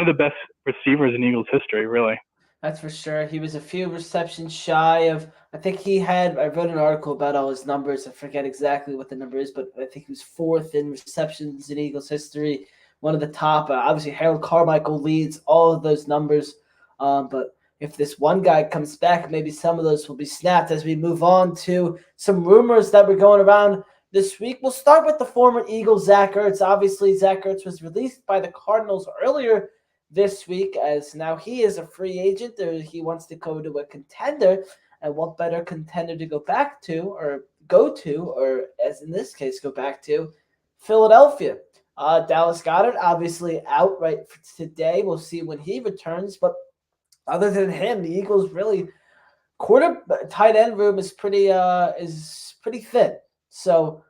of the best receivers in Eagles history, really. That's for sure. He was a few receptions shy of. I wrote an article about all his numbers. I forget exactly what the number is, but I think he was fourth in receptions in Eagles history. One of the top. Obviously, Harold Carmichael leads all of those numbers. But if this one guy comes back, maybe some of those will be snapped as we move on to some rumors that were going around this week. We'll start with the former Eagle, Zach Ertz. Obviously, Zach Ertz was released by the Cardinals earlier this week, as now he is a free agent, or he wants to go to a contender. And what better contender to go to, or as in this case, go back to Philadelphia. Dallas Goedert obviously out right today. We'll see when he returns. But other than him, the Eagles really tight end room is pretty thin. So,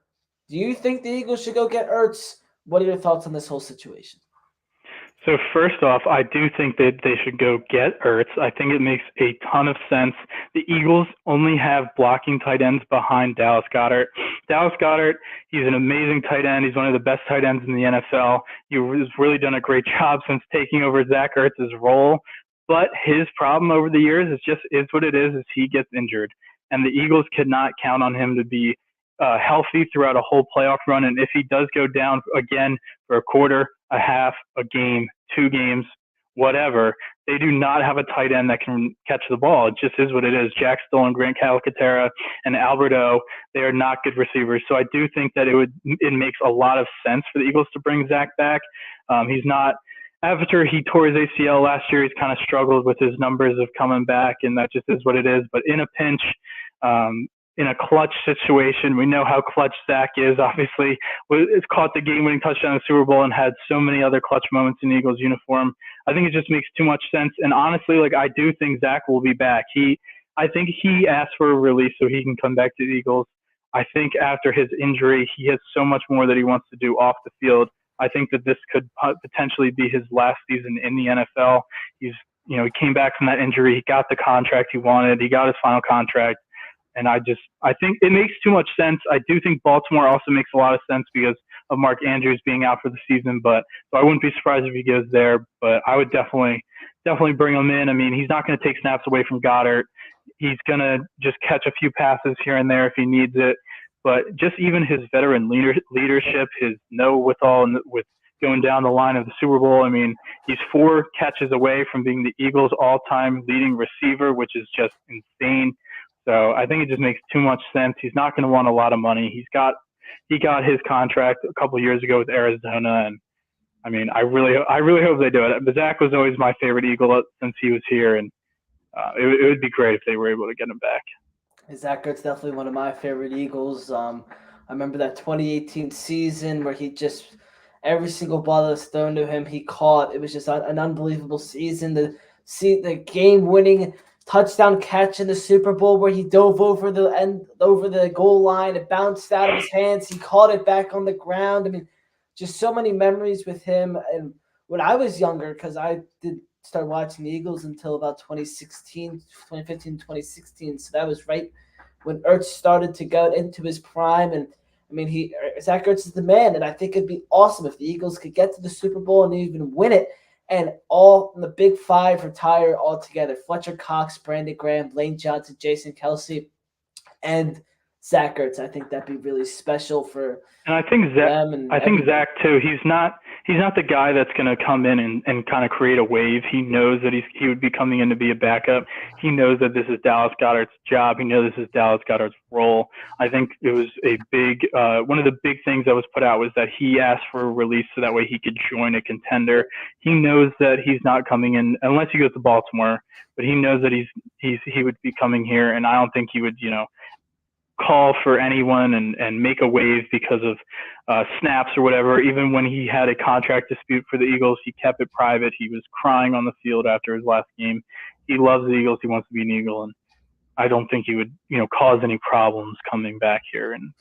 do you think the Eagles should go get Ertz? What are your thoughts on this whole situation? So first off, I do think that they should go get Ertz. I think it makes a ton of sense. The Eagles only have blocking tight ends behind Dallas Goedert. Dallas Goedert, he's an amazing tight end. He's one of the best tight ends in the NFL. He's really done a great job since taking over Zach Ertz's role. But his problem over the years is what it is he gets injured. And the Eagles cannot count on him to be healthy throughout a whole playoff run. And if he does go down again for a quarter, a half, a game, 2 games, whatever, they do not have a tight end that can catch the ball. It just is what it is. Jack Stoll, Grant Calcaterra, and Alberto, they are not good receivers. So I do think that it makes a lot of sense for the Eagles to bring Zach back. He's not after he tore his ACL last year, he's kind of struggled with his numbers of coming back, and that just is what it is. But in a pinch, in a clutch situation, we know how clutch Zach is. Obviously, it's caught the game-winning touchdown in the Super Bowl and had so many other clutch moments in the Eagles uniform. I think it just makes too much sense. And honestly, I do think Zach will be back. I think he asked for a release so he can come back to the Eagles. I think after his injury, he has so much more that he wants to do off the field. I think that this could potentially be his last season in the NFL. He came back from that injury. He got the contract he wanted. He got his final contract. And I think it makes too much sense. I do think Baltimore also makes a lot of sense because of Mark Andrews being out for the season. So I wouldn't be surprised if he goes there. But I would definitely bring him in. I mean, he's not going to take snaps away from Goddard. He's going to just catch a few passes here and there if he needs it. But just even his veteran leadership, his know-withal with going down the line of the Super Bowl. I mean, he's 4 catches away from being the Eagles' all-time leading receiver, which is just insane. So I think it just makes too much sense. He's not going to want a lot of money. He got his contract a couple of years ago with Arizona, and I mean, I really hope they do it. But Zach was always my favorite Eagle since he was here, and it would be great if they were able to get him back. Zach Ertz definitely one of my favorite Eagles. I remember that 2018 season where he just every single ball that was thrown to him, he caught. It was just an unbelievable season. The game-winning touchdown catch in the Super Bowl where he dove over the goal line, it bounced out of his hands. He caught it back on the ground. I mean, just so many memories with him. And when I was younger, because I did start watching the Eagles until about 2015, 2016. So that was right when Ertz started to go into his prime. And I mean, Zach Ertz is the man. And I think it'd be awesome if the Eagles could get to the Super Bowl and even win it. And all the big 5 retire all together. Fletcher Cox, Brandon Graham, Lane Johnson, Jason Kelsey, and Zach Ertz. I think that'd be really special for them. I think Zach too. He's not the guy that's going to come in and kind of create a wave. He knows that he would be coming in to be a backup. He knows that this is Dallas Goedert's job. He knows this is Dallas Goedert's role. I think it was a big one of the big things that was put out was that he asked for a release so that way he could join a contender. He knows that he's not coming in unless he goes to Baltimore, but he knows that he would be coming here, and I don't think he would call for anyone and make a wave because of snaps or whatever. Even when he had a contract dispute for the Eagles, he kept it private. He was crying on the field after his last game. He loves the Eagles. He wants to be an Eagle, and I don't think he would, cause any problems coming back here and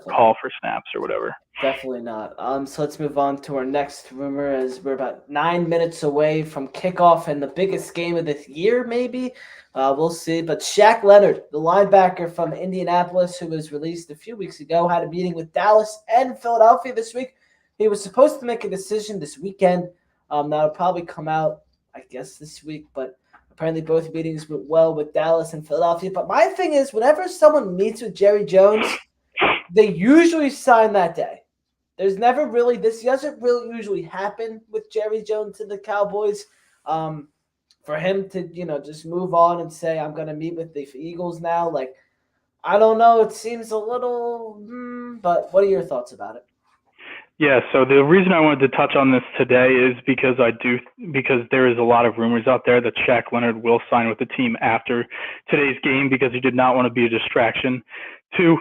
call for snaps or whatever. Definitely not. So let's move on to our next rumor, as we're about 9 minutes away from kickoff and the biggest game of this year, maybe. We'll see. But Shaq Leonard, the linebacker from Indianapolis, who was released a few weeks ago, had a meeting with Dallas and Philadelphia this week. He was supposed to make a decision this weekend. That'll probably come out, I guess, this week, but Apparently both meetings went well with Dallas and Philadelphia. But my thing is, whenever someone meets with Jerry Jones, they usually sign that day. There's never really – this doesn't really usually happen with Jerry Jones and the Cowboys. For him to, just move on and say, I'm going to meet with the Eagles now, like, I don't know. It seems a little but what are your thoughts about it? Yeah, so the reason I wanted to touch on this today is because there is a lot of rumors out there that Shaq Leonard will sign with the team after today's game because he did not want to be a distraction to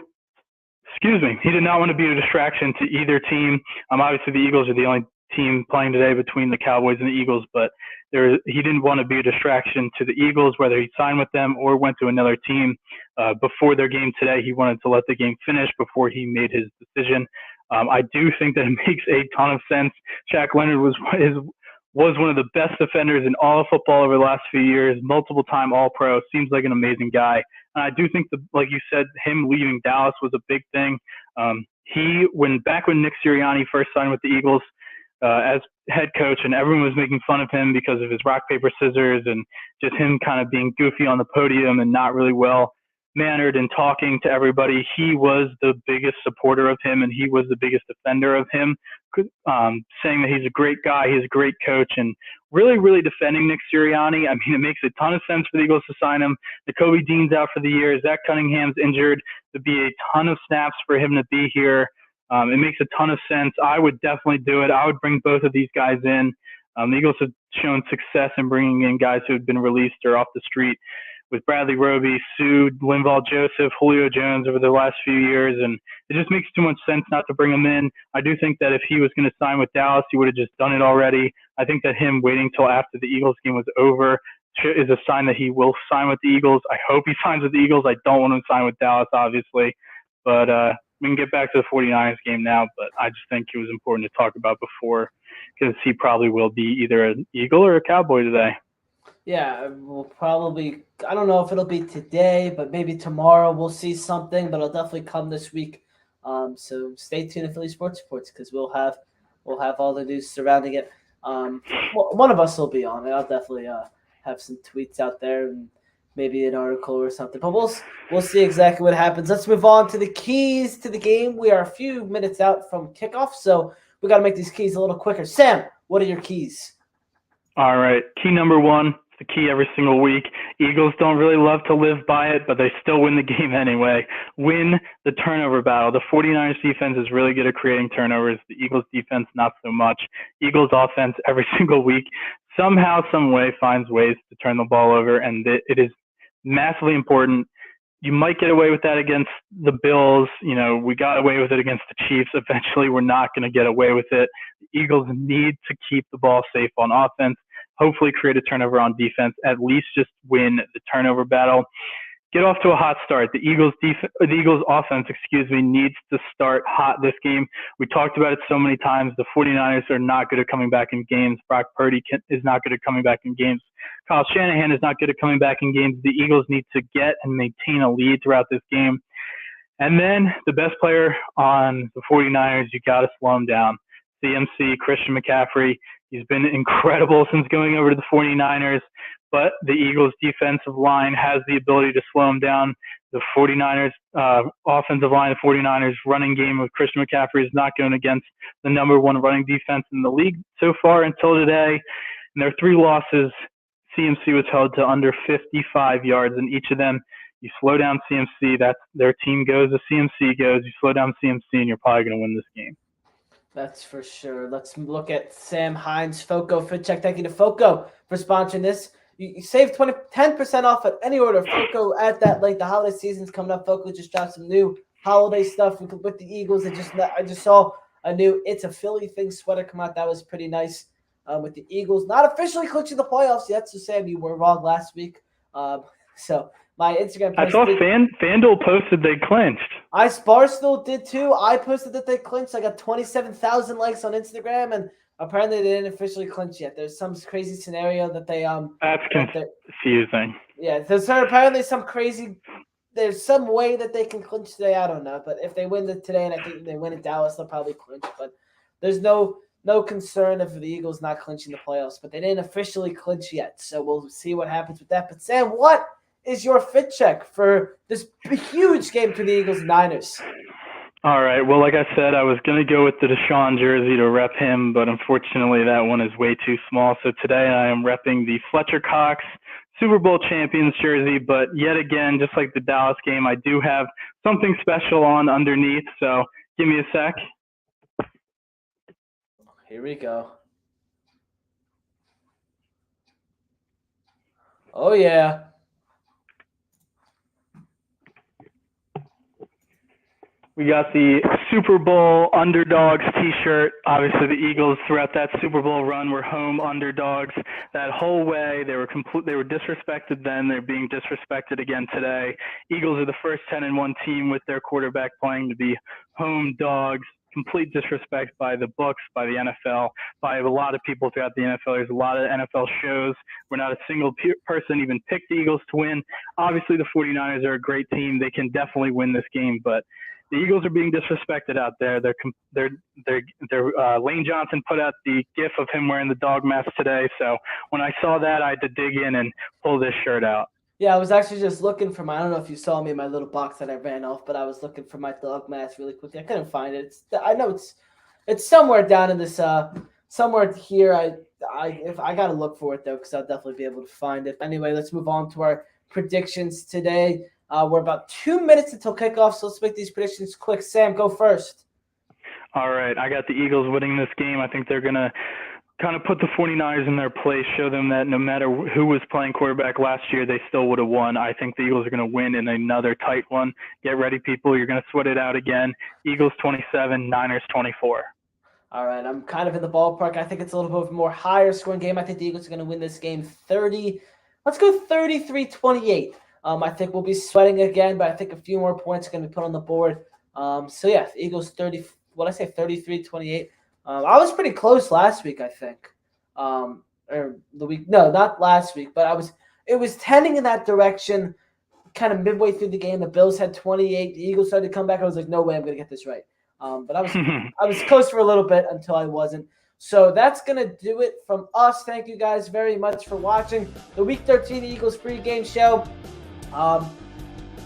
he did not want to be a distraction to either team. Obviously the Eagles are the only team playing today between the Cowboys and the Eagles, but he didn't want to be a distraction to the Eagles, whether he signed with them or went to another team. Before their game today, he wanted to let the game finish before he made his decision. I do think that it makes a ton of sense. Shaq Leonard was one of the best defenders in all of football over the last few years, multiple-time All-Pro, seems like an amazing guy. And I do think, like you said, him leaving Dallas was a big thing. Back when Nick Sirianni first signed with the Eagles as head coach, and everyone was making fun of him because of his rock, paper, scissors and just him kind of being goofy on the podium and not really well-mannered and talking to everybody, he was the biggest supporter of him and he was the biggest defender of him, saying that he's a great guy, he's a great coach, and really, really defending Nick Sirianni. I mean, it makes a ton of sense for the Eagles to sign him. Jacoby Dean's out for the year. Zach Cunningham's injured. There'd be a ton of snaps for him to be here. It makes a ton of sense. I would definitely do it. I would bring both of these guys in. The Eagles have shown success in bringing in guys who have been released or off the street with Bradley Roby, Sue, Linval Joseph, Julio Jones over the last few years, and it just makes too much sense not to bring him in. I do think that if he was going to sign with Dallas, he would have just done it already. I think that him waiting till after the Eagles game was over is a sign that he will sign with the Eagles. I hope he signs with the Eagles. I don't want him to sign with Dallas, obviously, but we can get back to the 49ers game now, but I just think it was important to talk about before because he probably will be either an Eagle or a Cowboy today. Yeah, we'll probably – I don't know if it'll be today, but maybe tomorrow we'll see something, but it'll definitely come this week. So stay tuned to Philly Sports Reports because we'll have all the news surrounding it. One of us will be on it. I'll definitely have some tweets out there and maybe an article or something. But we'll see exactly what happens. Let's move on to the keys to the game. We are a few minutes out from kickoff, so we got to make these keys a little quicker. Sam, what are your keys? All right. Key number one. The key every single week. Eagles don't really love to live by it, but they still win the game anyway. Win the turnover battle. The 49ers defense is really good at creating turnovers. The Eagles defense, not so much. Eagles offense every single week somehow, some way finds ways to turn the ball over, and it is massively important. You might get away with that against the Bills. We got away with it against the Chiefs. Eventually, we're not going to get away with it. The Eagles need to keep the ball safe on offense. Hopefully create a turnover on defense, at least just win the turnover battle. Get off to a hot start. The Eagles offense, needs to start hot this game. We talked about it so many times. The 49ers are not good at coming back in games. Brock Purdy is not good at coming back in games. Kyle Shanahan is not good at coming back in games. The Eagles need to get and maintain a lead throughout this game. And then the best player on the 49ers, you got to slow him down. CMC, Christian McCaffrey. He's been incredible since going over to the 49ers, but the Eagles' defensive line has the ability to slow him down. The 49ers offensive line, the 49ers running game with Christian McCaffrey is not going against the number one running defense in the league so far until today. And their three losses, CMC was held to under 55 yards in each of them. You slow down CMC, that's their team goes, the CMC goes. You slow down CMC, and you're probably going to win this game. That's for sure. Let's look at Sam Hines, Foco FitCheck. Thank you to Foco for sponsoring this. You save 10% off at any order. Foco at that, like the holiday season's coming up. Foco just dropped some new holiday stuff with the Eagles. I just saw a new It's a Philly Thing sweater come out. That was pretty nice with the Eagles. Not officially clinching the playoffs yet, so Sam, you were wrong last week. So my Instagram post. I saw FanDuel posted they clinched. Barstool did too. I posted that they clinched. I got 27,000 likes on Instagram, and apparently they didn't officially clinch yet. There's some crazy scenario that they That's confusing. Yeah, there's apparently there's some way that they can clinch today. I don't know, but if they win it today, and I think they win in Dallas, they'll probably clinch. But there's no no concern of the Eagles not clinching the playoffs, but they didn't officially clinch yet. So we'll see what happens with that. But Sam, what is your fit check for this huge game between the Eagles and Niners? All right. Well, like I said, I was going to go with the Deshaun jersey to rep him, but unfortunately that one is way too small. So today I am repping the Fletcher Cox Super Bowl champions jersey. But yet again, just like the Dallas game, I do have something special on underneath. So give me a sec. Here we go. Oh, yeah. We got the Super Bowl underdogs T-shirt. Obviously, the Eagles throughout that Super Bowl run were home underdogs that whole way. They were disrespected then. They're being disrespected again today. Eagles are the first 10-1 team with their quarterback playing to be home dogs. Complete disrespect by the books, by the NFL, by a lot of people throughout the NFL. There's a lot of NFL shows where not a single person even picked the Eagles to win. Obviously, the 49ers are a great team. They can definitely win this game, but the Eagles are being disrespected out there. Lane Johnson put out the gif of him wearing the dog mask today. So when I saw that, I had to dig in and pull this shirt out. Yeah, I was actually just looking for I don't know if you saw me in my little box that I ran off, but I was looking for my dog mask really quickly. I couldn't find it. I know it's somewhere down in this somewhere here. If I gotta look for it though, because I'll definitely be able to find it. Anyway, let's move on to our predictions today. We're about 2 minutes until kickoff, so let's make these predictions quick. Sam, go first. All right, I got the Eagles winning this game. I think they're gonna kind of put the 49ers in their place, show them that no matter who was playing quarterback last year, they still would have won. I think the Eagles are going to win in another tight one. Get ready, people. You're going to sweat it out again. Eagles 27, Niners 24. All right, I'm kind of in the ballpark. I think it's a little bit more higher scoring game. I think the Eagles are going to win this game 30. Let's go 33-28. I think we'll be sweating again, but I think a few more points are going to be put on the board. So, yeah, the Eagles 33-28. I was pretty close last week, I think. Or the week. No, not last week, but it was tending in that direction kind of midway through the game. The Bills had 28. The Eagles started to come back. I was like, no way I'm going to get this right. But I was close for a little bit until I wasn't. So that's going to do it from us. Thank you guys very much for watching the Week 13 Eagles pregame show.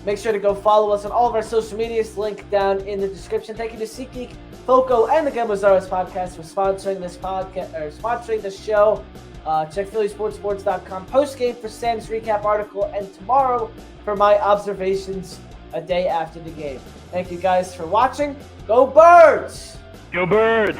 Make sure to go follow us on all of our social medias. Link down in the description. Thank you to SeatGeek, Foco, and the Gamblers podcast for sponsoring this podcast or sponsoring the show. Check PhillySportsSports.com post-game for Sam's recap article and tomorrow for my observations a day after the game. Thank you guys for watching. Go Birds! Go Birds!